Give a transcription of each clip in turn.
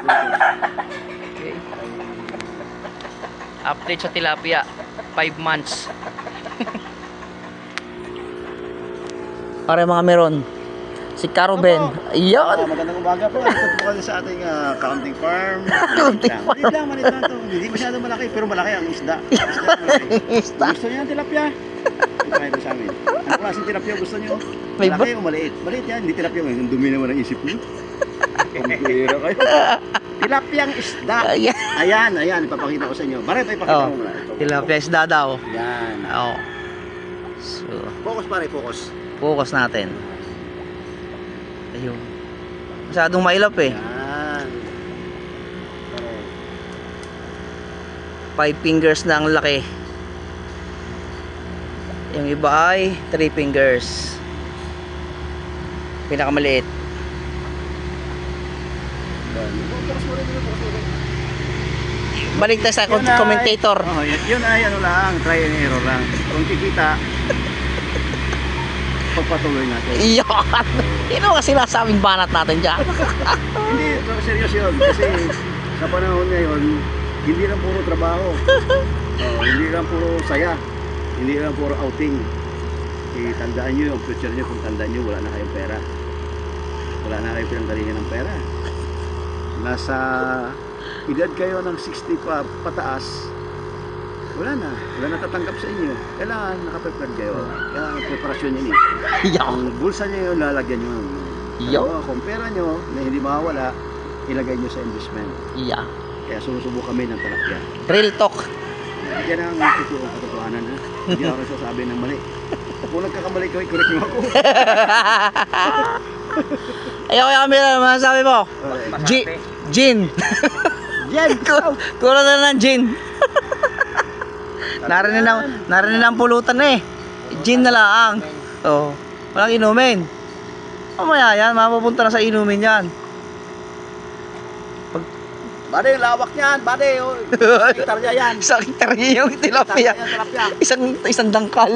Okay. Update sa tilapia, 5 months. Para mga meron. Si Caroben. Iyon. Magandang umaga po. Ito po kasi sa ating counting farm. Manit lang to. Hindi masyadong malaki, pero malaki ang isda. Gusto niyo ng tilapia? Ito sa amin. Ano klaseng tilapia gusto niyo? Malaki o maliit? Maliit yan, hindi tilapia. Ang dumi naman ang isip niyo. Kumpira kayo. Tilapiang isda. Ayan, ipapakita ko sa inyo. Bare, ipapakita mo muna. Tilapia isda daw. Yan. Oo. So, Focus pare, focus. focus natin. Ayun. Masyadong mailap eh. Yan. 5 fingers na ang laki. Yung iba ay 3 fingers. Pinakamaliit. Balik tayo sa commentator. Yun ay ano lang, try and error lang. Kung kikita, pagpatuloy natin. Iyon! Yun ang sinasabing banat natin dyan. Hindi, serious yun. Kasi sa panahon ngayon, hindi lang puro trabaho. Hindi lang puro saya. Hindi lang puro outing. Tandaan nyo yung future nyo. Kung tandaan nyo, wala na kayong pera. Wala na kayong pinanggalingan ng pera. Nasa edad kayo ng 60 pa pataas, wala na tatanggap sa inyo. Kailangan nakaprepare kayo. Kailangan preparasyon nyo niyo. Ang bulsa nyo yun, lalagyan nyo. Kung pera nyo na hindi mawawala, ilagay nyo sa investment. Kaya sumusubo kami ng tilapia. Real talk. Yan ang katotohanan. Hindi ako sasabi ng mali. Kung nagkakamali ko, i-correct nyo ako. Ayaw camera, masasabi mo? Gin. Kulo na ng gin. Narinig ang pulutan eh. Gin na lang. Oh, walang inumin. Mamaya yan, mapupunta na sa inumin yan. Bade, lawak niyan. Bade, hektar niya yan. Isang hektar yung tilapia. Isang dangkal.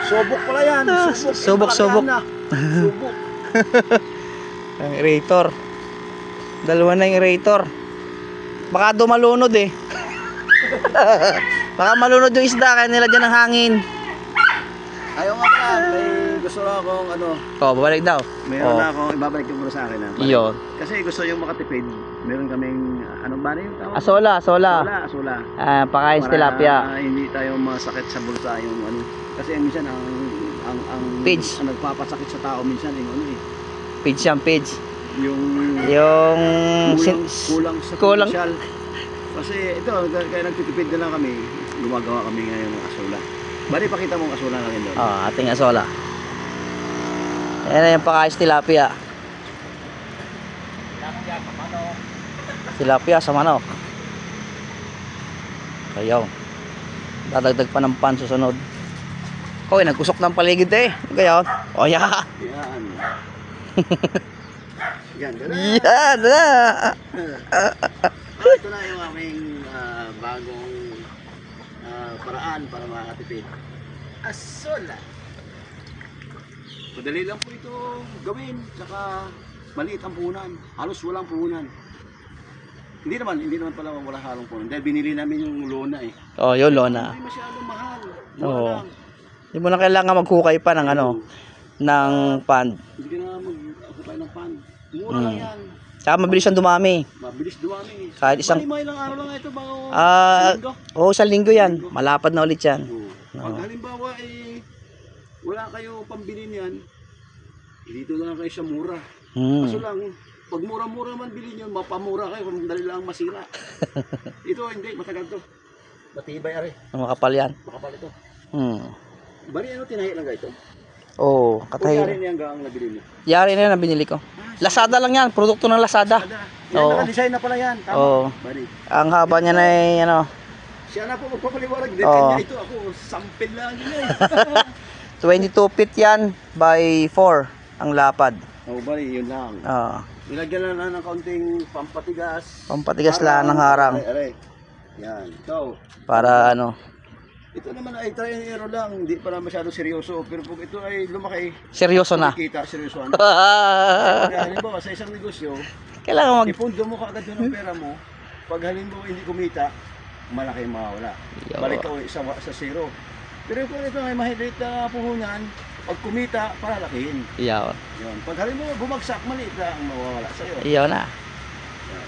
Subok pala yan. Subok. Subok. Ang aerator. Dalawa na yung aerator. Baka dumalunod eh. Baka malunod yung isda kaya nilagyan ng hangin. Ayaw nga pala. May gusto lang akong ano. Babalik daw. Mayroon na akong ibabalik yung muna sa akin. Iyon. Kasi gusto yung makatipid. Meron kaming anong ba na yung tawag? Asola. Pakain sa tilapia. Para hindi tayo masakit sa bulsa yung ano. Kasi minsan ang page. Ang nagpapasakit sa tao minsan yung ano eh. Page. Yung kulang sa kasi ito kaya nagtitipid na lang kami, gumagawa kami ngayon ng asola. Bali pakita mo ang asola natin doon. Ating asola. Ayan na yung pakain sa tilapia. Tilapia sa manok. Ayaw. Dadagdag pa ng pan susunod. Hoy, nagkusok ng paligid eh. Gayon. Yan. Yan na. Ito na yung aming bagong paraan para makatipid. Asola. Madali lang po ito gawin. Saka maliit ang puhunan. Halos walang puhunan. Hindi naman pala wala halong puhunan. Dahil binili namin yung lona eh. Yung lona. Hindi masyadong mahal. Hindi mo na kailangan maghukay pa ng ng pan. Hindi ka na maghukay ng pan. Mura lang yan. Saka mabilis siyang dumami. Kahit isang... Ilang araw lang ito bago isang linggo yan. Malapad na ulit yan. Pag halimbawa wala kayo pambili niyan, dito lang kayo sa mura. Kaso lang, pag mura-mura man bilhin nyo, mapamura kayo kung dali lang masira. Ito hindi, matagal to. Matibay are. Makapal yan. Makapal ito. Bari tinahi lang ito? Katahi. Yari niya ang nabili mo? Yari na yan ang binili ko. Lazada lang yan, produkto ng Lazada. Naka-design na pala yan. Tama. Ang haba niya na Siya na po magpapaliwarag. Kanya ito ako, sampil lang yun 22 feet yan by 4 ang lapad. Bali, yun lang. Nilagyan lang ng kaunting pampatigas. Pampatigas lang ng harang. Yan. So, para Ito naman ay try and error lang, hindi pa na masyado seryoso. Pero kung ito ay lumaki, Seryoso na. kita, seryoso. Kaya halimbawa sa isang negosyo, Kailangan mag... ipundo mo kaagad doon ang pera mo. Pag halimbawa hindi kumita, malaki ang mawawala. Yo. Balik ka ulit sa zero. Pero kung ito ay mahilit na puhunan, pag kumita, palalakihin. Iyaw. Yun. Pag halimbawa bumagsak, maliit lang ang mawawala sa'yo. Iyaw na.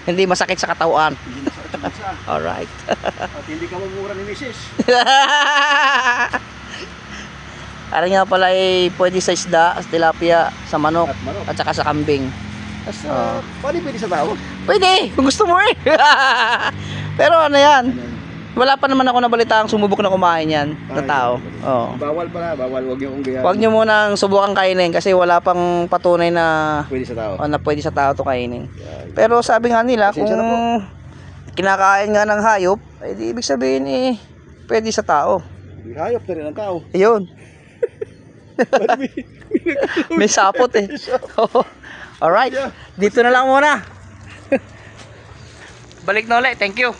Hindi masakit sa katawan. Hindi masakit ang bansa. Alright. At hindi ka mamura ni Mrs. Ano nga pala ay pwede sa isda, sa tilapia, sa manok, At manok. at saka sa kambing. Pwede sa tao. Pwede, kung gusto mo eh. Pero ano yan, wala pa naman ako nabalitaang sumubok na kumain yan na tao. Oh. Bawal pala, bawal. Huwag niyo kong gayahin. Huwag nyo munang subukan kainin kasi wala pang patunay na, Pwede sa tao. na pwede sa tao to kainin. Pero sabi nga nila, kung Pasensya na po. kinakain nga ng hayop, ay di ibig sabihin eh, pwede sa tao. Hayop na rin ang tao. Ayun. May sapot eh. Alright, dito na lang muna. Balik na ulit, thank you.